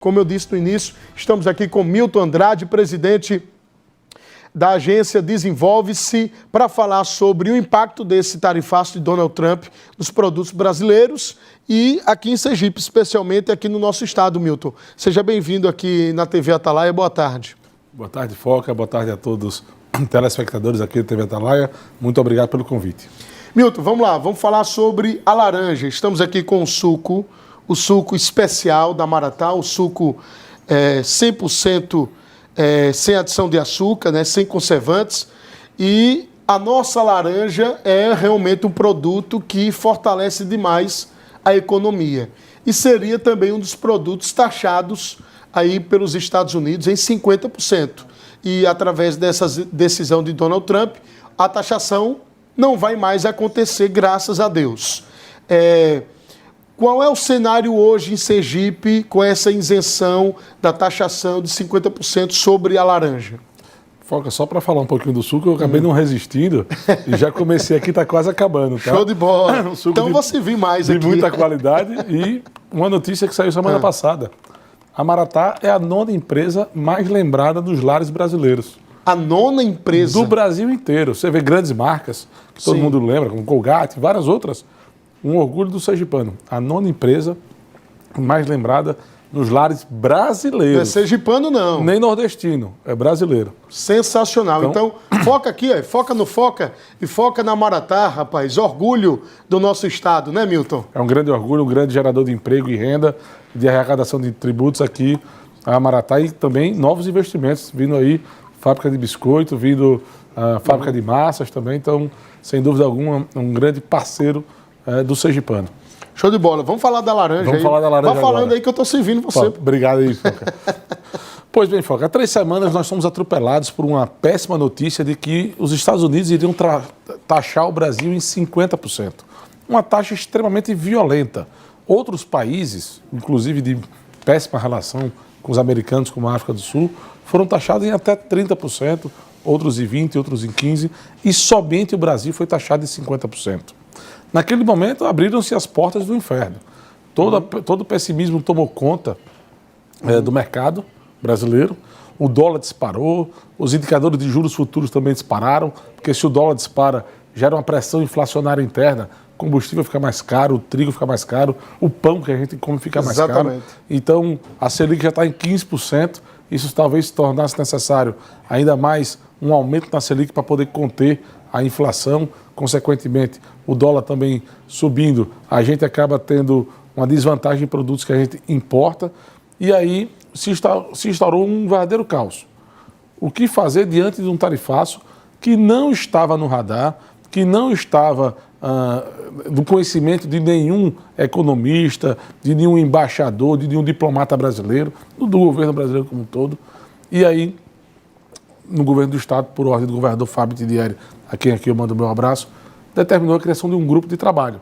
Como eu disse no início, estamos aqui com Milton Andrade, presidente da agência Desenvolve-se, para falar sobre o impacto desse tarifaço de Donald Trump nos produtos brasileiros e aqui em Sergipe, especialmente aqui no nosso estado, Milton. Seja bem-vindo aqui na TV Atalaia, boa tarde. Boa tarde, Foca, boa tarde a todos os telespectadores aqui da TV Atalaia. Muito obrigado pelo convite. Milton, vamos lá, vamos falar sobre a laranja. Estamos aqui com o suco especial da Maratá, o suco 100% sem adição de açúcar, né, sem conservantes. E a nossa laranja é realmente um produto que fortalece demais a economia. E seria também um dos produtos taxados aí pelos Estados Unidos em 50%. E através dessa decisão de Donald Trump, a taxação não vai mais acontecer, graças a Deus. Qual é o cenário hoje em Sergipe com essa isenção da taxação de 50% sobre a laranja? Foca, só para falar um pouquinho do suco, eu acabei não resistindo e já comecei aqui, está quase acabando. Tá? Show de bola. Um suco então você viu mais de aqui. De muita qualidade e uma notícia que saiu semana passada. A Maratá é a 9ª empresa mais lembrada dos lares brasileiros. A 9ª empresa? Do Brasil inteiro. Você vê grandes marcas, que todo mundo lembra, como Colgate e várias outras. Um orgulho do sergipano. A 9ª empresa mais lembrada nos lares brasileiros. Não é sergipano, não. Nem nordestino, é brasileiro. Sensacional. Então foca aqui, foca no Foca e foca na Maratá, rapaz. Orgulho do nosso estado, né, Milton? É um grande orgulho, um grande gerador de emprego e renda, de arrecadação de tributos aqui, a Maratá, e também novos investimentos, vindo aí, fábrica de biscoito, vindo a fábrica de massas também. Então, sem dúvida alguma, um grande parceiro do sergipano. Show de bola. Vamos falar da laranja. Vamos falar da laranja. Vai falando agora aí que eu estou servindo você. Pô, obrigado aí, Foca. Pois bem, Foca, há 3 semanas nós fomos atropelados por uma péssima notícia de que os Estados Unidos iriam taxar o Brasil em 50%. Uma taxa extremamente violenta. Outros países, inclusive de péssima relação com os americanos, como a África do Sul, foram taxados em até 30%, outros em 20%, outros em 15%, e somente o Brasil foi taxado em 50%. Naquele momento, abriram-se as portas do inferno. Todo o pessimismo tomou conta do mercado brasileiro. O dólar disparou, os indicadores de juros futuros também dispararam, porque se o dólar dispara, gera uma pressão inflacionária interna, o combustível fica mais caro, o trigo fica mais caro, o pão que a gente come fica mais caro. Então, a Selic já está em 15%, isso talvez tornasse necessário ainda mais um aumento na Selic para poder conter a inflação. Consequentemente, o dólar também subindo, a gente acaba tendo uma desvantagem em produtos que a gente importa, e aí se instaurou um verdadeiro caos. O que fazer diante de um tarifaço que não estava no radar, que não estava do conhecimento de nenhum economista, de nenhum embaixador, de nenhum diplomata brasileiro, do governo brasileiro como um todo. E aí, no governo do Estado, por ordem do governador Fábio Tidieri, a quem aqui eu mando o meu abraço, determinou a criação de um grupo de trabalho.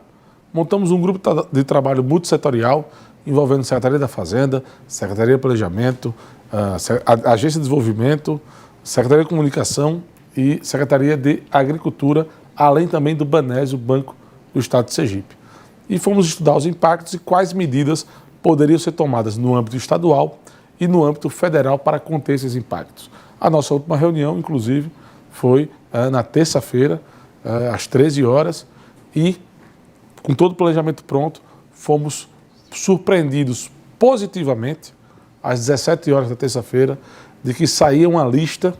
Montamos um grupo de trabalho multissetorial, envolvendo Secretaria da Fazenda, Secretaria de Planejamento, a Agência de Desenvolvimento, Secretaria de Comunicação e Secretaria de Agricultura, além também do Banésio, Banco do Estado de Sergipe. E fomos estudar os impactos e quais medidas poderiam ser tomadas no âmbito estadual e no âmbito federal para conter esses impactos. A nossa última reunião, inclusive, foi na terça-feira, às 13 horas, e com todo o planejamento pronto, fomos surpreendidos positivamente, às 17 horas da terça-feira, de que saía uma lista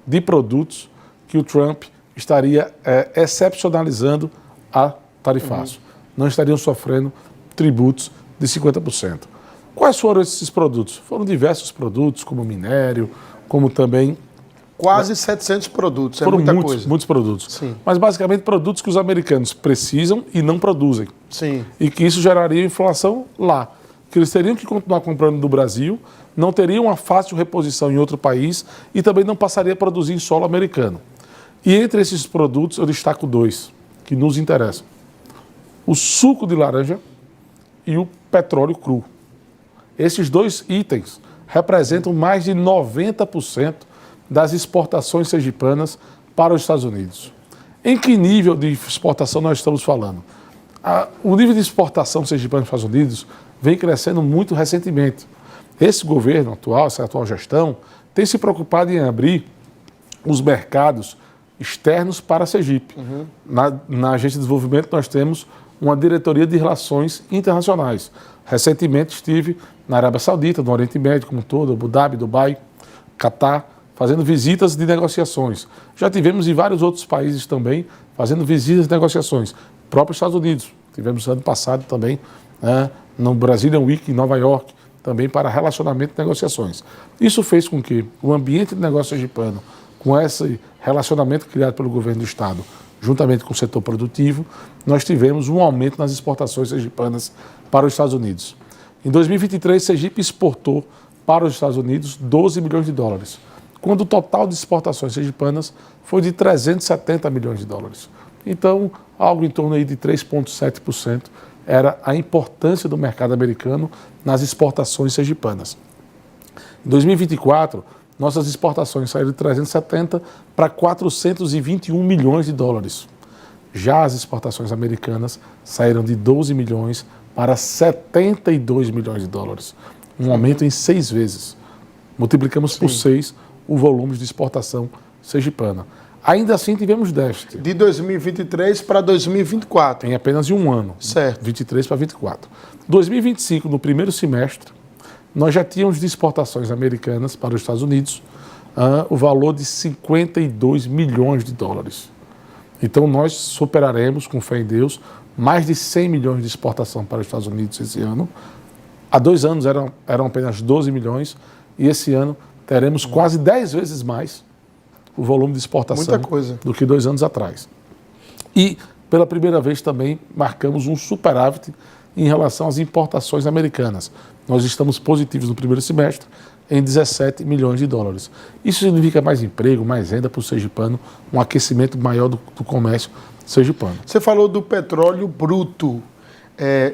de produtos que o Trump estaria excepcionalizando a tarifaço. Não estariam sofrendo tributos de 50%. Quais foram esses produtos? Foram diversos produtos, como minério, como também... Quase 700 produtos, foram muita coisa. Muitos produtos. Sim. Mas basicamente produtos que os americanos precisam e não produzem. Sim. E que isso geraria inflação lá. Que eles teriam que continuar comprando do Brasil, não teriam uma fácil reposição em outro país e também não passaria a produzir em solo americano. E entre esses produtos eu destaco 2 que nos interessam. O suco de laranja e o petróleo cru. Esses 2 itens representam mais de 90% das exportações sergipanas para os Estados Unidos. Em que nível de exportação nós estamos falando? O nível de exportação sergipana para os Estados Unidos vem crescendo muito recentemente. Esse governo atual, essa atual gestão, tem se preocupado em abrir os mercados externos para a Sergipe. Na Agência de Desenvolvimento nós temos uma diretoria de relações internacionais. Recentemente estive na Arábia Saudita, no Oriente Médio como um todo, Abu Dhabi, Dubai, Catar, fazendo visitas de negociações. Já tivemos em vários outros países também, fazendo visitas de negociações. Próprio Estados Unidos, tivemos ano passado também, no Brazilian Week em Nova York, também para relacionamento e negociações. Isso fez com que o ambiente de negócio sergipano, com esse relacionamento criado pelo governo do Estado, juntamente com o setor produtivo, nós tivemos um aumento nas exportações sergipanas para os Estados Unidos. Em 2023, Sergipe exportou para os Estados Unidos 12 milhões de dólares, quando o total de exportações sergipanas foi de 370 milhões de dólares. Então, algo em torno aí de 3,7% era a importância do mercado americano nas exportações sergipanas. Em 2024, nossas exportações saíram de 370 para 421 milhões de dólares. Já as exportações americanas saíram de 12 milhões para 72 milhões de dólares. Um aumento em 6 vezes. Multiplicamos por 6 o volume de exportação sergipana. Ainda assim tivemos déficit. De 2023 para 2024. Em apenas um ano. Certo. 23 para 24. 2025, no primeiro semestre, nós já tínhamos de exportações americanas para os Estados Unidos o valor de 52 milhões de dólares. Então nós superaremos, com fé em Deus, mais de 100 milhões de exportação para os Estados Unidos esse ano. Há 2 anos eram apenas 12 milhões e esse ano teremos quase 10 vezes mais o volume de exportação do que 2 anos atrás. E, pela primeira vez também, marcamos um superávit em relação às importações americanas. Nós estamos positivos no primeiro semestre em 17 milhões de dólares. Isso significa mais emprego, mais renda para o sergipano, um aquecimento maior do comércio sergipano. Você falou do petróleo bruto.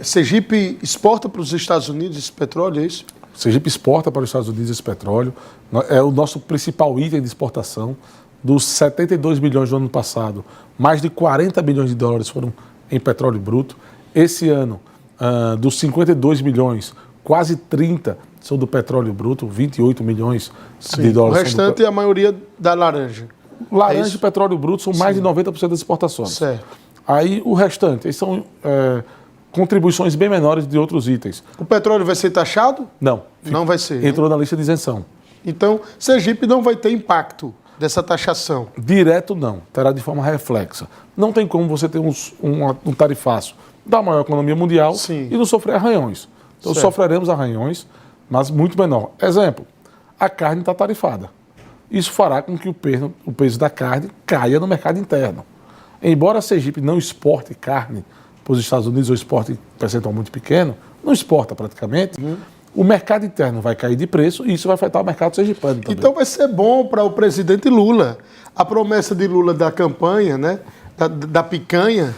Sergipe exporta para os Estados Unidos esse petróleo, é isso? Sergipe exporta para os Estados Unidos esse petróleo. É o nosso principal item de exportação. Dos 72 bilhões do ano passado, mais de 40 bilhões de dólares foram em petróleo bruto. Esse ano, dos 52 milhões, quase 30 são do petróleo bruto, 28 milhões de dólares. O restante é a maioria da laranja. Laranja e petróleo bruto são mais de 90% das exportações. Certo. Aí o restante, são contribuições bem menores de outros itens. O petróleo vai ser taxado? Não. Não vai ser. Entrou na lista de isenção. Então, Sergipe não vai ter impacto dessa taxação? Direto não, terá de forma reflexa. Não tem como você ter um tarifaço da maior economia mundial e não sofrer arranhões. Então sofreremos arranhões, mas muito menor. Exemplo, a carne está tarifada. Isso fará com que o peso da carne caia no mercado interno. Embora a Sergipe não exporte carne para os Estados Unidos ou exporte em percentual muito pequeno, não exporta praticamente, o mercado interno vai cair de preço e isso vai afetar o mercado sergipano também. Então vai ser bom para o presidente Lula. A promessa de Lula da campanha, né, da picanha,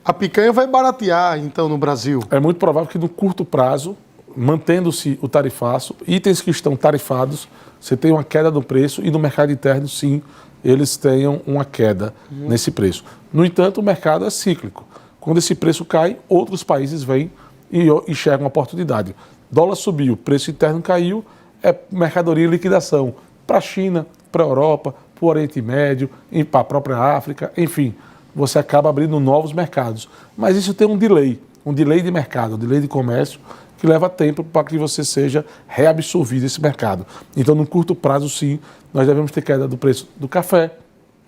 a picanha vai baratear então no Brasil. É muito provável que no curto prazo, mantendo-se o tarifaço, itens que estão tarifados, você tem uma queda do preço e no mercado interno, sim, eles tenham uma queda nesse preço. No entanto, o mercado é cíclico. Quando esse preço cai, outros países vêm e enxergam a oportunidade. Dólar subiu, preço interno caiu, é mercadoria em liquidação para a China, para a Europa, para o Oriente Médio, para a própria África, enfim, você acaba abrindo novos mercados. Mas isso tem um delay de mercado, um delay de comércio, que leva tempo para que você seja reabsorvido esse mercado. Então, no curto prazo, sim, nós devemos ter queda do preço do café,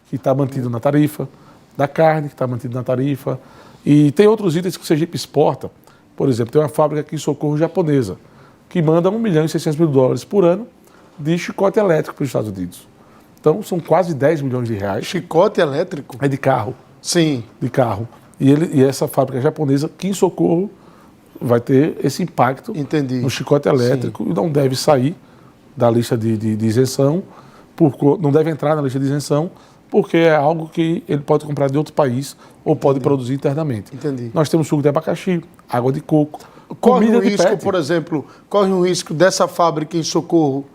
que está mantido na tarifa, da carne, que está mantido na tarifa, e tem outros itens que o Sergipe exporta. Por exemplo, tem uma fábrica aqui em Socorro japonesa, que manda 1 milhão e 600 mil dólares por ano de chicote elétrico para os Estados Unidos. Então, são quase 10 milhões de reais. Chicote elétrico? É de carro. Sim. De carro. E essa fábrica japonesa, aqui em Socorro, vai ter esse impacto no chicote elétrico. Sim. E não deve sair da lista de isenção, não deve entrar na lista de isenção, porque é algo que ele pode comprar de outro país ou pode produzir internamente. Entendi. Nós temos suco de abacaxi, água de coco, corre comida um risco, de pet. por exemplo, corre um risco dessa fábrica em Socorro,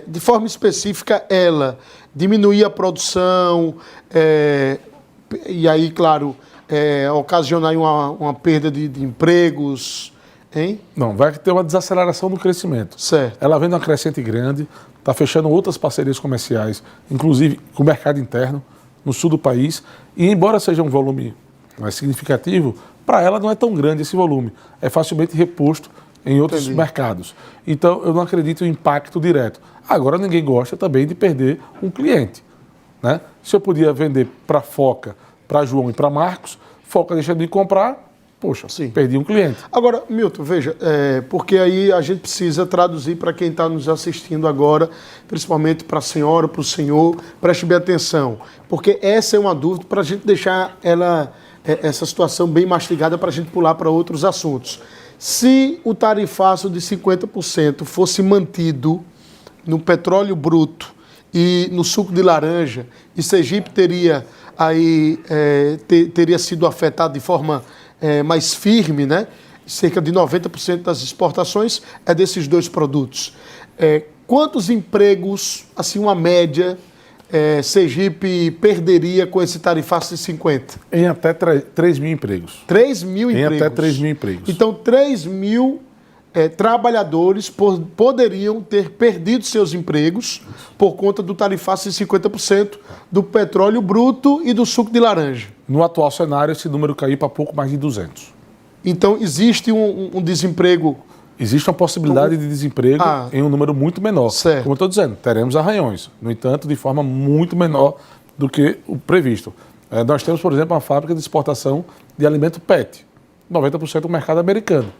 de forma específica, ela diminuir a produção e aí, claro, ocasionar uma perda de empregos Hein? Não, vai ter uma desaceleração no crescimento. Certo. Ela vem numa crescente grande, está fechando outras parcerias comerciais, inclusive com o mercado interno, no sul do país. E embora seja um volume mais significativo, para ela não é tão grande esse volume. É facilmente reposto em outros mercados. Então, eu não acredito em impacto direto. Agora, ninguém gosta também de perder um cliente, né? Se eu podia vender para Foca, para João e para Marcos, Foca deixa de comprar, poxa, Sim. perdi um cliente. Agora, Milton, veja, porque aí a gente precisa traduzir para quem está nos assistindo agora, principalmente para a senhora, para o senhor, preste bem atenção, porque essa é uma dúvida para a gente deixar essa situação bem mastigada para a gente pular para outros assuntos. Se o tarifaço de 50% fosse mantido no petróleo bruto e no suco de laranja, e Sergipe teria sido afetado de forma mais firme, né? Cerca de 90% das exportações é desses dois produtos. Quantos empregos, assim, uma média, Sergipe perderia com esse tarifaço de 50%? Em até 3 mil empregos. 3 mil empregos? Em até 3 mil empregos. Então, 3 mil trabalhadores poderiam ter perdido seus empregos por conta do tarifaço de 50% do petróleo bruto e do suco de laranja. No atual cenário, esse número caiu para pouco mais de 200. Então, existe um desemprego... Existe uma possibilidade de desemprego em um número muito menor. Certo. Como eu estou dizendo, teremos arranhões. No entanto, de forma muito menor do que o previsto. Nós temos, por exemplo, uma fábrica de exportação de alimento PET. 90% do mercado americano.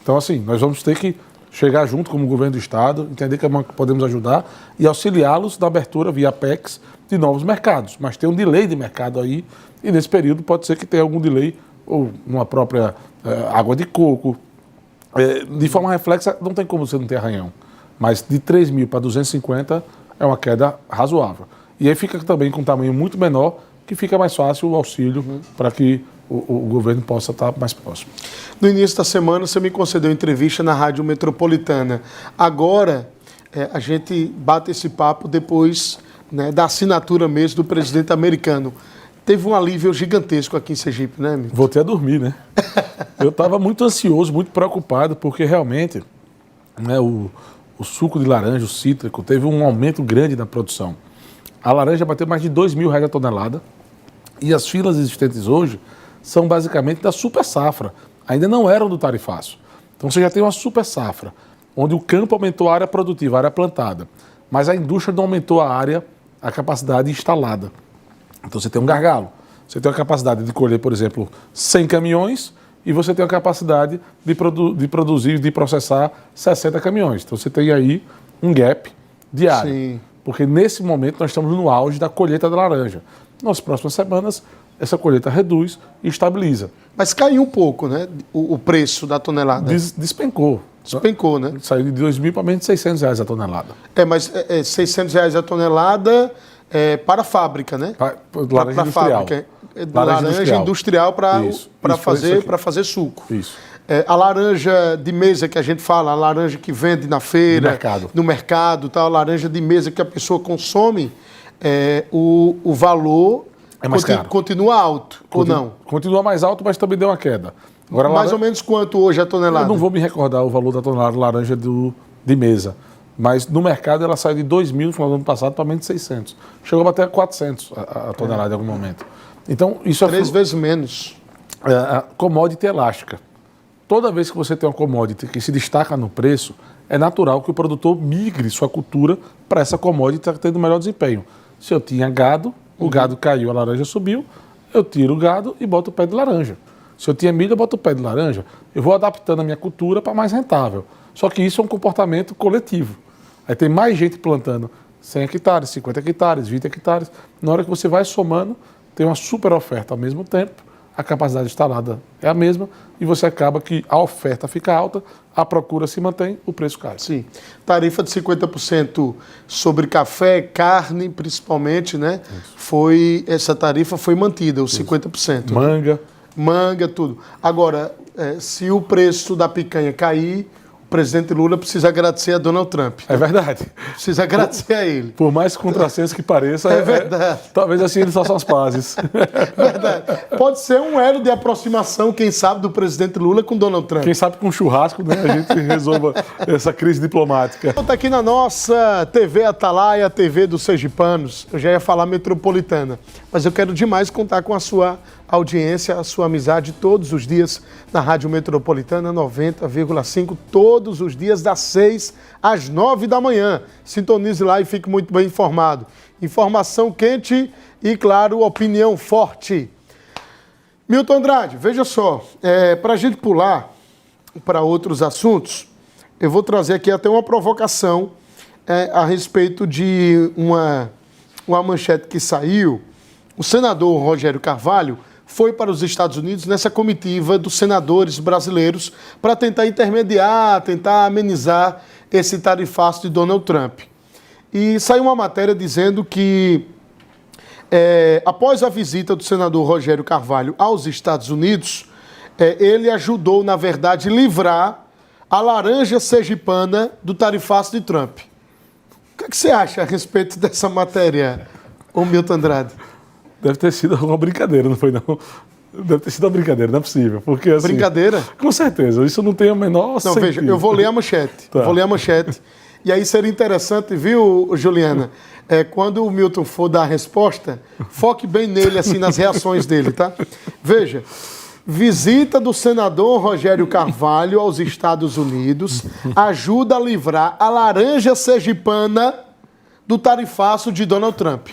Então, assim, nós vamos ter que chegar junto como governo do Estado, entender que podemos ajudar e auxiliá-los na abertura via PECs de novos mercados. Mas tem um delay de mercado aí, e nesse período pode ser que tenha algum delay, ou numa própria água de coco. De forma reflexa, não tem como você não ter arranhão. Mas de 3 mil para 250 é uma queda razoável. E aí fica também com um tamanho muito menor, que fica mais fácil o auxílio para que o governo possa estar mais próximo. No início da semana, você me concedeu entrevista na Rádio Metropolitana. Agora, a gente bate esse papo depois, né, da assinatura mesmo do presidente americano. Teve um alívio gigantesco aqui em Sergipe, né, amigo? Voltei a dormir, né? Eu estava muito ansioso, muito preocupado, porque realmente, né, o suco de laranja, o cítrico, teve um aumento grande na produção. A laranja bateu mais de R$2.000 a tonelada, e as filas existentes hoje são basicamente da super safra, ainda não eram do tarifaço. Então você já tem uma super safra, onde o campo aumentou a área produtiva, a área plantada, mas a indústria não aumentou a capacidade instalada. Então você tem um gargalo. Você tem a capacidade de colher, por exemplo, 100 caminhões e você tem a capacidade de produzir, de processar 60 caminhões. Então você tem aí um gap diário. Sim. Porque nesse momento nós estamos no auge da colheita da laranja. Nas próximas semanas, essa colheita reduz e estabiliza. Mas caiu um pouco, né? O preço da tonelada. Despencou. Despencou, né? Saiu de 2.000 para menos de R$600 a tonelada. Mas R$600 a tonelada para a fábrica, né? Para a fábrica. Laranja industrial para fazer suco. Isso. A laranja de mesa que a gente fala, a laranja que vende na feira, no mercado, tal, a laranja de mesa que a pessoa consome, o valor mais caro. Continua alto, ou não? Continua mais alto, mas também deu uma queda. Agora, mais ou menos quanto hoje a tonelada? Eu não vou me recordar o valor da tonelada de laranja de mesa. Mas no mercado ela saiu de 2.000 no final do ano passado para menos de 600. Chegou até 400 a tonelada em algum momento. Então, isso 3 vezes menos. A commodity elástica. Toda vez que você tem uma commodity que se destaca no preço, é natural que o produtor migre sua cultura para essa commodity que está tendo melhor desempenho. Se eu tinha gado, o gado caiu, a laranja subiu, eu tiro o gado e boto o pé de laranja. Se eu tinha milho, eu boto o pé de laranja. Eu vou adaptando a minha cultura para mais rentável. Só que isso é um comportamento coletivo. Aí tem mais gente plantando 100 hectares, 50 hectares, 20 hectares. Na hora que você vai somando, tem uma super oferta ao mesmo tempo, a capacidade instalada é a mesma e você acaba que a oferta fica alta, a procura se mantém, o preço cai. Sim. Tarifa de 50% sobre café, carne, principalmente, né? Essa tarifa foi mantida, os 50%. Manga. Manga, tudo. Agora, se o preço da picanha cair, presidente Lula precisa agradecer a Donald Trump. É verdade. Precisa agradecer a ele. Por mais contrassenso que pareça, É verdade. talvez assim eles façam as pazes. Verdade. Pode ser um elo de aproximação, quem sabe, do presidente Lula com Donald Trump. Quem sabe com um churrasco, né, a gente resolva essa crise diplomática. Está aqui na nossa TV Atalaia, a TV dos sergipanos. Eu já ia falar metropolitana, mas eu quero demais contar com a sua audiência, a sua amizade todos os dias na Rádio Metropolitana 90,5, todos os dias das 6 às 9 da manhã. Sintonize lá e fique muito bem informado. Informação quente e, claro, opinião forte. Milton Andrade, veja só, para a gente pular para outros assuntos, eu vou trazer aqui até uma provocação a respeito de uma manchete que saiu. O senador Rogério Carvalho foi para os Estados Unidos nessa comitiva dos senadores brasileiros para tentar intermediar, tentar amenizar esse tarifaço de Donald Trump. E saiu uma matéria dizendo que, após a visita do senador Rogério Carvalho aos Estados Unidos, ele ajudou, na verdade, livrar a laranja sergipana do tarifaço de Trump. O que você acha a respeito dessa matéria, ô Milton Andrade? Deve ter sido uma brincadeira, não foi não? Deve ter sido uma brincadeira, não é possível. Porque, assim, brincadeira? Com certeza, isso não tem o menor não, sentido. Veja, eu vou ler a manchete. Tá. Vou ler a manchete. E aí seria interessante, viu, Juliana? Quando o Milton for dar a resposta, foque bem nele, assim, nas reações dele, tá? Veja, visita do senador Rogério Carvalho aos Estados Unidos ajuda a livrar a laranja sergipana do tarifaço de Donald Trump.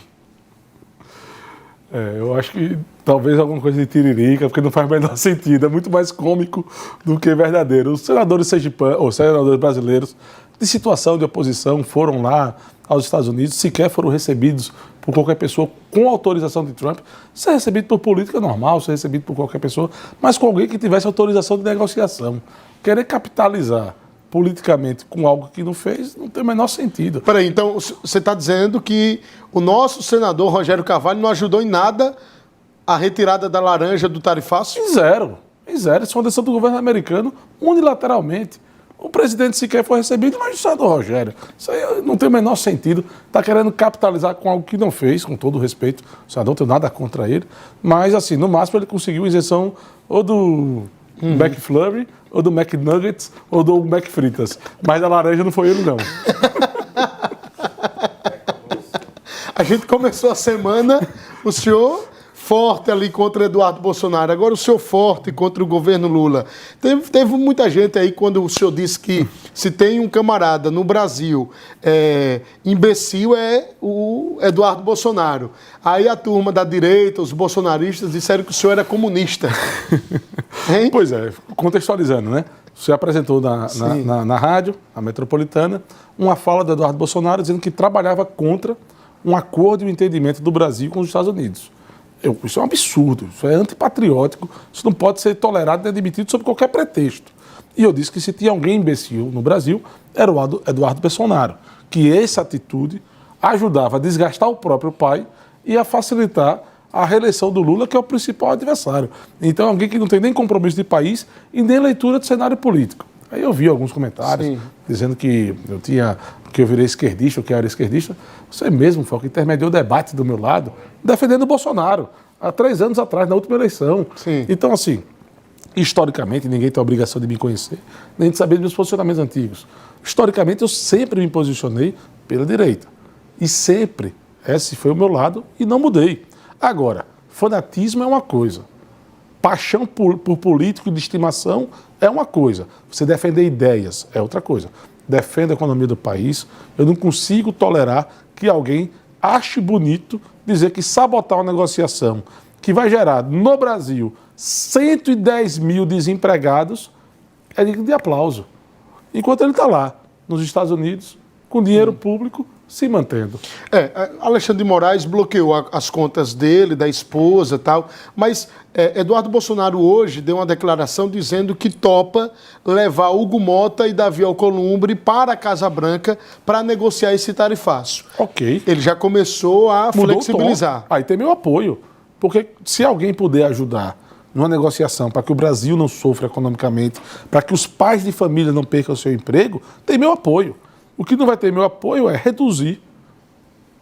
Eu acho que talvez alguma coisa de tiririca, porque não faz o menor sentido. É muito mais cômico do que verdadeiro. Os senadores sergipanos, ou senadores brasileiros, de situação de oposição, foram lá aos Estados Unidos, sequer foram recebidos por qualquer pessoa com autorização de Trump. Ser recebido por política normal, ser recebido por qualquer pessoa, mas com alguém que tivesse autorização de negociação. Querer capitalizar politicamente com algo que não fez, não tem o menor sentido. Peraí, então você está dizendo que o nosso senador Rogério Carvalho não ajudou em nada a retirada da laranja do tarifaço? Em zero. Isso é uma decisão do governo americano unilateralmente. O presidente sequer foi recebido, mas o senador Rogério. Isso aí não tem o menor sentido. Está querendo capitalizar com algo que não fez, com todo o respeito. O senador não tem nada contra ele. Mas, assim, no máximo ele conseguiu isenção ou do McFlurry, ou do McNuggets, ou do McFritas. Mas a laranja não foi ele, não. A gente começou a semana, o senhor forte ali contra Eduardo Bolsonaro, agora o senhor forte contra o governo Lula. Teve muita gente aí quando o senhor disse que se tem um camarada no Brasil imbecil é o Eduardo Bolsonaro. Aí a turma da direita, os bolsonaristas, disseram que o senhor era comunista. Hein? Pois é, contextualizando, né? Você apresentou na rádio, a Metropolitana, uma fala do Eduardo Bolsonaro dizendo que trabalhava contra um acordo e um entendimento do Brasil com os Estados Unidos. Isso é um absurdo, isso é antipatriótico, isso não pode ser tolerado nem admitido sob qualquer pretexto. E eu disse que se tinha alguém imbecil no Brasil, era o Eduardo Bolsonaro, que essa atitude ajudava a desgastar o próprio pai e a facilitar a reeleição do Lula, que é o principal adversário. Então, alguém que não tem nem compromisso de país e nem leitura do cenário político. Aí eu vi alguns comentários dizendo que eu virei esquerdista, ou que eu era esquerdista. Você mesmo foi o que intermediou o debate do meu lado, defendendo o Bolsonaro, há 3 anos atrás, na última eleição. Sim. Então, assim, historicamente, ninguém tem a obrigação de me conhecer, nem de saber dos meus posicionamentos antigos. Historicamente, eu sempre me posicionei pela direita. E sempre, esse foi o meu lado e não mudei. Agora, fanatismo é uma coisa. Paixão por político de estimação é uma coisa. Você defender ideias é outra coisa. Defenda a economia do país. Eu não consigo tolerar que alguém ache bonito dizer que sabotar uma negociação que vai gerar no Brasil 110 mil desempregados é digno de aplauso. Enquanto ele está lá, nos Estados Unidos, com dinheiro público, se mantendo. Alexandre de Moraes bloqueou as contas dele, da esposa e tal, mas Eduardo Bolsonaro hoje deu uma declaração dizendo que topa levar Hugo Mota e Davi Alcolumbre para a Casa Branca para negociar esse tarifaço. Ok. Ele já começou a flexibilizar. Aí tem meu apoio, porque se alguém puder ajudar numa negociação para que o Brasil não sofra economicamente, para que os pais de família não percam o seu emprego, tem meu apoio. O que não vai ter meu apoio é reduzir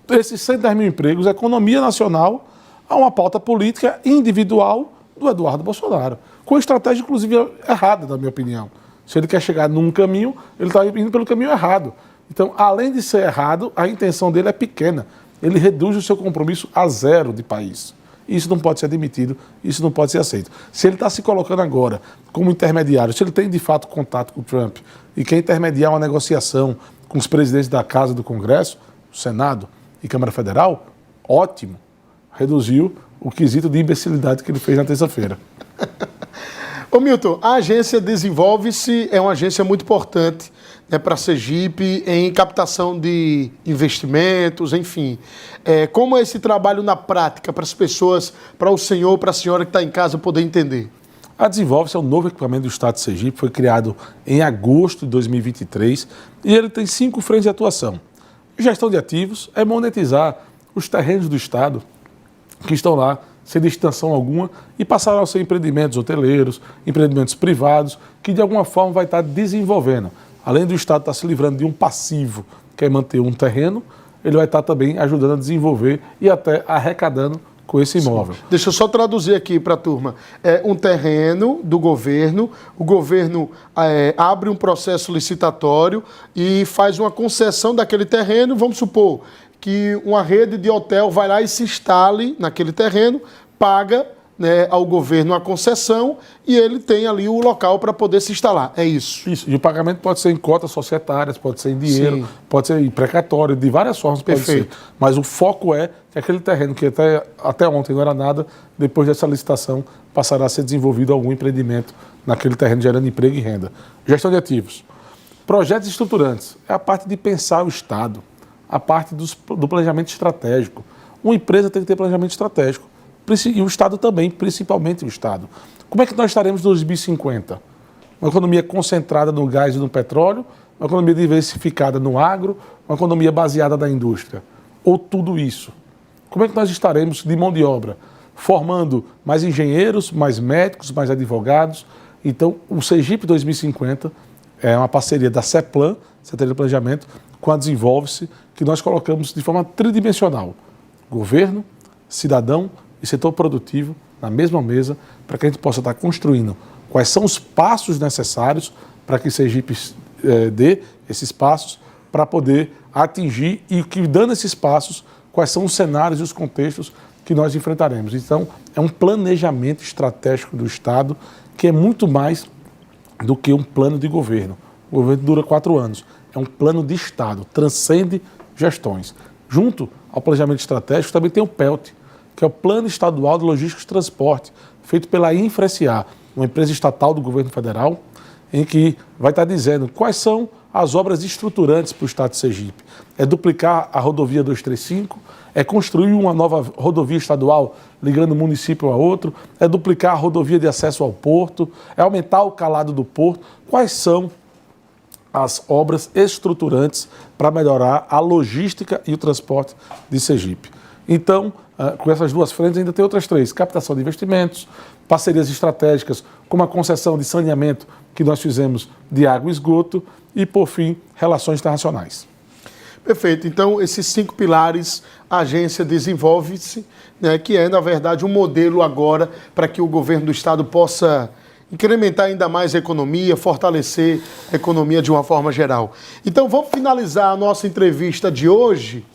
esses 110 mil empregos, a economia nacional, a uma pauta política individual do Eduardo Bolsonaro. Com estratégia, inclusive, errada, na minha opinião. Se ele quer chegar num caminho, ele está indo pelo caminho errado. Então, além de ser errado, a intenção dele é pequena. Ele reduz o seu compromisso a zero de país. Isso não pode ser admitido, isso não pode ser aceito. Se ele está se colocando agora como intermediário, se ele tem de fato contato com o Trump e quer intermediar uma negociação com os presidentes da Casa e do Congresso, Senado e Câmara Federal, ótimo. Reduziu o quesito de imbecilidade que ele fez na terça-feira. Ô Milton, a agência Desenvolve-se é uma agência muito importante, né, para a Sergipe em captação de investimentos, enfim. Como é esse trabalho na prática para as pessoas, para o senhor, para a senhora que está em casa poder entender? A Desenvolve-se é um novo equipamento do Estado de Sergipe, foi criado em agosto de 2023 e ele tem 5 frentes de atuação. Gestão de ativos é monetizar os terrenos do Estado que estão lá sem destinação alguma e passarão a ser empreendimentos hoteleiros, empreendimentos privados, que de alguma forma vai estar desenvolvendo. Além do Estado estar se livrando de um passivo, que é manter um terreno, ele vai estar também ajudando a desenvolver e até arrecadando com esse imóvel. Sim. Deixa eu só traduzir aqui para a turma. É um terreno do governo, o governo abre um processo licitatório e faz uma concessão daquele terreno, vamos supor que uma rede de hotel vai lá e se instale naquele terreno, paga, né, ao governo a concessão e ele tem ali o local para poder se instalar. É isso. Isso. E o pagamento pode ser em cotas societárias, pode ser em dinheiro, sim, pode ser em precatório, de várias formas. Perfeito. Pode ser. Mas o foco é que aquele terreno que até ontem não era nada, depois dessa licitação passará a ser desenvolvido algum empreendimento naquele terreno gerando emprego e renda. Gestão de ativos. Projetos estruturantes. É a parte de pensar o Estado, a parte do planejamento estratégico. Uma empresa tem que ter planejamento estratégico. E o Estado também, principalmente o Estado. Como é que nós estaremos em 2050? Uma economia concentrada no gás e no petróleo, uma economia diversificada no agro, uma economia baseada na indústria. Ou tudo isso? Como é que nós estaremos de mão de obra? Formando mais engenheiros, mais médicos, mais advogados. Então, o Sergipe 2050 é uma parceria da CEPLAN, Secretaria de Planejamento, com a Desenvolve-se, que nós colocamos de forma tridimensional. Governo, cidadão e setor produtivo na mesma mesa, para que a gente possa estar construindo quais são os passos necessários para que Sergipe dê esses passos para poder atingir e que, dando esses passos, quais são os cenários e os contextos que nós enfrentaremos. Então, é um planejamento estratégico do Estado que é muito mais do que um plano de governo. O governo dura 4 anos. É um plano de Estado, transcende gestões. Junto ao planejamento estratégico também tem o PELT, que é o Plano Estadual de Logística e Transporte, feito pela Infra-SA, uma empresa estatal do governo federal, em que vai estar dizendo quais são as obras estruturantes para o Estado de Sergipe. É duplicar a rodovia 235, é construir uma nova rodovia estadual ligando um município a outro, é duplicar a rodovia de acesso ao porto, é aumentar o calado do porto. Quais são as obras estruturantes para melhorar a logística e o transporte de Sergipe? Então, com essas 2 frentes, ainda tem outras 3. Captação de investimentos, parcerias estratégicas, como a concessão de saneamento que nós fizemos de água e esgoto e, por fim, relações internacionais. Perfeito. Então, esses 5 pilares, a agência Desenvolve-se, né, que é, na verdade, um modelo agora para que o governo do Estado possa incrementar ainda mais a economia, fortalecer a economia de uma forma geral. Então, vamos finalizar a nossa entrevista de hoje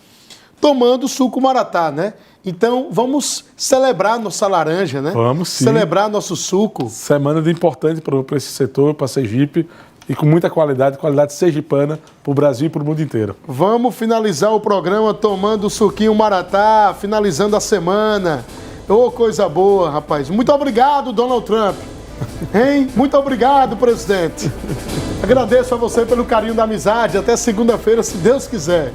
tomando suco Maratá, né? Então, vamos celebrar nossa laranja, né? Vamos sim. Celebrar nosso suco. Semana de importante para esse setor, para Sergipe, e com muita qualidade sergipana para o Brasil e para o mundo inteiro. Vamos finalizar o programa tomando o suquinho Maratá, finalizando a semana. Ô, coisa boa, rapaz. Muito obrigado, Donald Trump. Hein? Muito obrigado, presidente. Agradeço a você pelo carinho da amizade. Até segunda-feira, se Deus quiser.